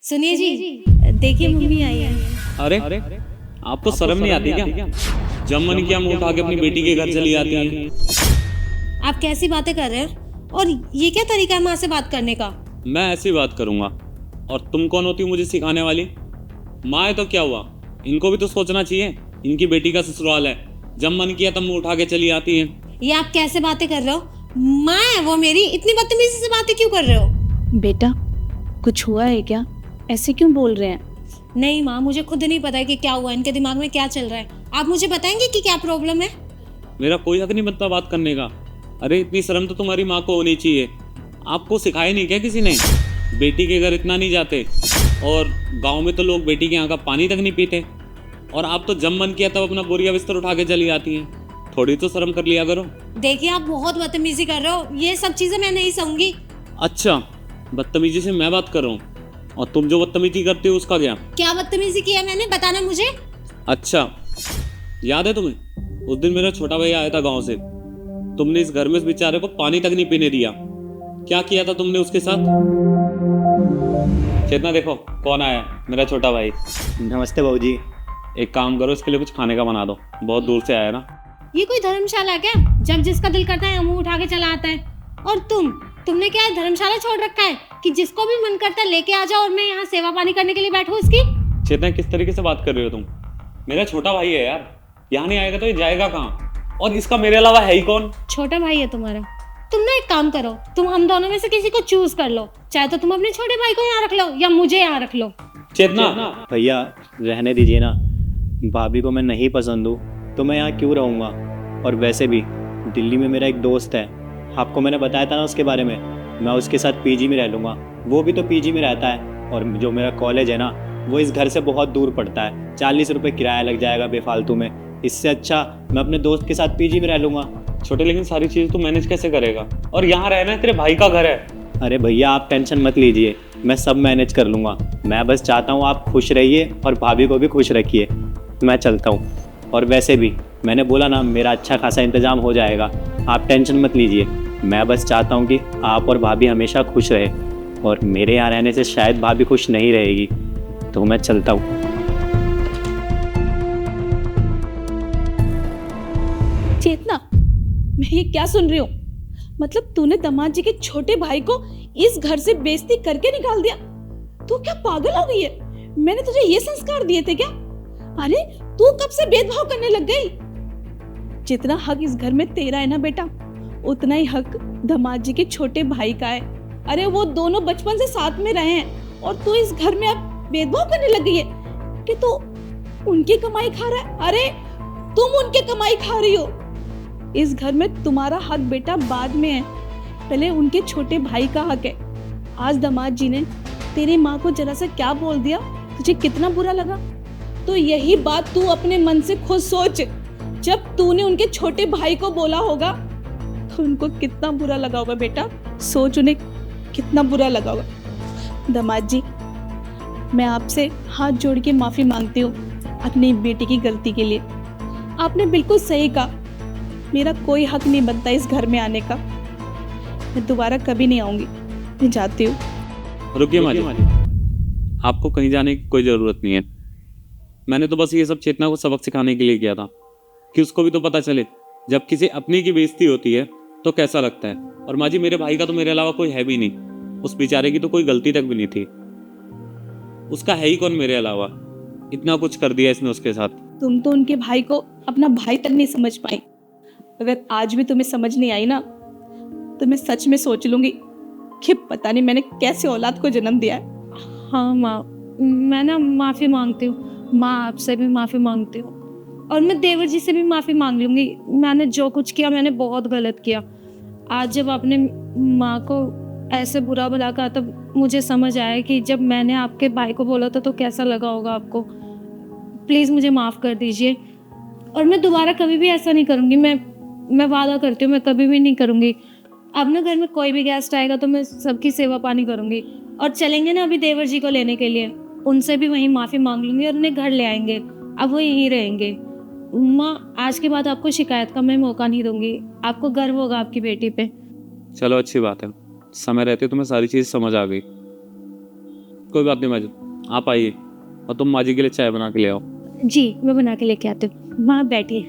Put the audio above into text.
सुनिए जी, देखिए मम्मी आई है। अरे आपको शर्म नहीं आती क्या? जब मन किया मुंह उठा के अपनी बेटी के घर चली आती हैं। आप कैसी बातें कर रहे हैं? और ये क्या तरीका है माँ से बात करने का? मैं ऐसी बात करूंगा और तुम कौन होती हो मुझे सिखाने वाली? माँ है तो क्या हुआ, इनको भी तो सोचना चाहिए, इनकी बेटी का ससुराल है। जब मन किया तब मुंह उठा के चली आती हैं। ये आप कैसे बातें कर रहे हो? माँ है वो मेरी, इतनी बदतमीजी से बातें क्यों कर रहे हो? बेटा, कुछ हुआ है क्या? ऐसे क्यों बोल रहे हैं? नहीं माँ, मुझे खुद नहीं पता है कि क्या हुआ, इनके दिमाग में क्या चल रहा है। आप मुझे बताएंगे कि क्या प्रॉब्लम है? मेरा कोई हक नहीं बनता बात करने का। अरे इतनी शर्म तो तुम्हारी माँ को होनी चाहिए। आपको सिखाया नहीं क्या किसी ने? बेटी के घर इतना नहीं जाते, और गांव में तो लोग बेटी के यहाँ का पानी तक नहीं पीते, और आप तो जब मन किया तब अपना बोरिया बिस्तर उठा के चली आती हैं। थोड़ी तो शर्म कर लिया करो। देखिए आप बहुत बदतमीजी कर रहे हो, ये सब चीजें मैं नहीं सहूंगी। अच्छा, बदतमीजी से मैं बात कर रहा हूँ, और तुम जो बदतमीजी करते हो उसका क्या? क्या बदतमीजी किया मैंने, बताना मुझे। अच्छा, याद है तुम्हें उस दिन मेरा छोटा भाई आया था गांव से, तुमने इस घर में इस बेचारे को पानी तक नहीं पीने दिया। क्या किया था तुमने उसके साथ? चेतना देखो कौन आया है, मेरा छोटा भाई। नमस्ते भाऊजी। एक काम करो, इसके लिए कुछ खाने का बना दो, बहुत दूर से आया है ना। ये कोई धर्मशाला है क्या? जब जिसका दिल करता है मुंह उठा के चला आता है। और तुमने क्या धर्मशाला छोड़ रखा है कि जिसको भी मन करता है लेके आ जाओ और मैं यहाँ सेवा पानी करने के लिए बैठूं इसकी? चेतना किस तरीके से बात कर रहे हो तुम? मेरा छोटा भाई है यार, यहाँ नहीं आएगा तो ये जाएगा कहाँ? और इसका मेरे अलावा है ही कौन? छोटा भाई है तुम्हारा। तुम ना एक काम करो, तुम हम दोनों में से किसी को चूज कर लो, चाहे तो तुम अपने छोटे भाई को यहाँ रख लो या मुझे यहाँ रख लो। चेतना भैया रहने दीजिए ना, भाभी को मैं नहीं पसंद हूँ तो मैं यहाँ क्यों रहूँगा। और वैसे भी दिल्ली में मेरा एक दोस्त है, आपको मैंने बताया था ना उसके बारे में, मैं उसके साथ पीजी में रह लूँगा, वो भी तो पीजी में रहता है। और जो मेरा कॉलेज है ना वो इस घर से बहुत दूर पड़ता है, 40 रुपये किराया लग जाएगा बेफालतू में। इससे अच्छा मैं अपने दोस्त के साथ पीजी में रह लूँगा। छोटे, लेकिन सारी चीज तू मैनेज कैसे करेगा? और यहाँ रहना है, तेरे भाई का घर है। अरे भैया आप टेंशन मत लीजिए, मैं सब मैनेज कर लूँगा। मैं बस चाहता हूँ आप खुश रहिए और भाभी को भी खुश रखिए। मैं चलता हूँ। और वैसे भी मैंने बोला ना, मेरा अच्छा खासा इंतज़ाम हो जाएगा, आप टेंशन मत लीजिए। मैं बस चाहता हूँ कि आप और भाभी हमेशा खुश रहे, और मेरे यहाँ रहने से शायद भाभी खुश नहीं रहेगी, तो मैं चलता हूँ। चेतना, मैं ये क्या सुन रही हूँ? मतलब तूने दामाद जी के छोटे भाई को इस घर से बेइज्जती करके निकाल दिया? तू क्या पागल हो गई है? मैंने तुझे ये संस्कार दिए थे क्या? अरे तू कब से भेदभाव करने लग गई? जितना हक इस घर में तेरा है ना बेटा, उतना ही हक दामाद जी के छोटे भाई का है। अरे वो दोनों बचपन से साथ में रहे हैं, और तू इस घर में अब भेदभाव करने लग गई है कि तू उनकी कमाई खा रहा है। अरे तुम उनकी कमाई खा रही हो। इस घर में तुम्हारा हक बेटा बाद में है, पहले उनके छोटे भाई का हक है। आज दामाद जी ने तेरी माँ को जरा सा क्या बोल दिया, तुझे कितना बुरा लगा? तो यही बात तू अपने मन से खुद सोच, जब तूने उनके छोटे भाई को बोला होगा तो उनको कितना बुरा लगा होगा बेटा। सोच उन्हें कितना बुरा लगा होगा। दामाद जी, मैं आपसे हाथ जोड़ के माफी मांगती हूँ अपनी बेटी की गलती के लिए। आपने बिल्कुल सही कहा, मेरा कोई हक नहीं बनता इस घर में आने का। मैं दोबारा कभी नहीं आऊंगी, मैं जाती हूँ। रुकिए माँ जी, आपको कहीं जाने की कोई ज़रूरत नहीं है। मैंने तो बस ये सब चेतना को सबक सिखाने के लिए किया था, कि उसको भी तो पता चले जब किसी अपनी की बेइज्जती होती है तो कैसा लगता है। और माँ जी, मेरे भाई का तो मेरे अलावा कोई है भी नहीं, उस बेचारे की तो कोई गलती तक भी नहीं थी। उसका है ही कौन मेरे अलावा? इतना कुछ कर दिया इसने उसके साथ। तुम तो उनके भाई को अपना भाई तक नहीं समझ पाई। अगर आज भी तुम्हें समझ नहीं आई ना, तो मैं सच में सोच लूंगी कि पता नहीं मैंने कैसे औलाद को जन्म दिया है। हाँ माँ, मैं ना माफी मांगती हूँ। माँ आपसे भी माफी मांगती हूँ, और मैं देवर जी से भी माफी मांग लूंगी। मैंने जो कुछ किया मैंने बहुत गलत किया। आज जब आपने माँ को ऐसे बुरा भला कहा तब मुझे समझ आया कि जब मैंने आपके भाई को बोला था तो कैसा लगा होगा आपको। प्लीज़ मुझे माफ़ कर दीजिए, और मैं दोबारा कभी भी ऐसा नहीं करूँगी। मैं वादा करती हूँ, मैं कभी भी नहीं करूँगी। अब ना घर में कोई भी गेस्ट आएगा तो मैं सबकी सेवा पानी करूँगी। और चलेंगे ना अभी देवर जी को लेने के लिए, उनसे भी वहीं माफ़ी मांग लूँगी और उन्हें घर ले आएंगे। अब वो यहीं रहेंगे। माँ, आज के बाद आपको शिकायत का मैं मौका नहीं दूंगी। आपको गर्व होगा आपकी बेटी पे। चलो अच्छी बात है, समय रहते तुम्हें सारी चीज़ समझ आ गई। कोई बात नहीं माँ जी, आप आइए और तुम माँ जी के लिए चाय बना के ले आओ। जी मैं बना के लेके आती हूँ, वहाँ बैठिए।